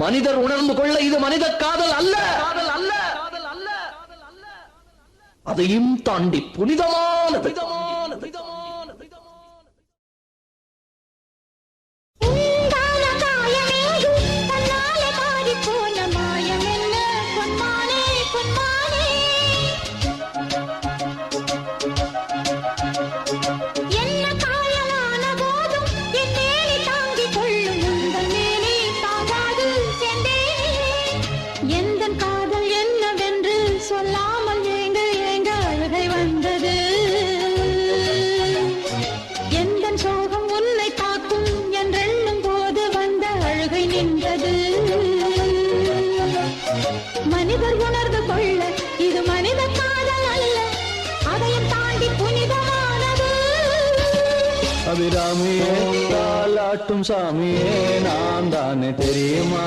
மனிதர் உணர்ந்து கொள்ள இது மனித காதல் அல்ல, அதையும் தாண்டி புனிதமானது. மனிதர் உணர்ந்து கொள்ள இது மனித காதல் அல்ல, அதையும் தாண்டி புனிதமானது. அபிராமியே தாலாட்டும் சாமியே நான் தானே தெரியுமா?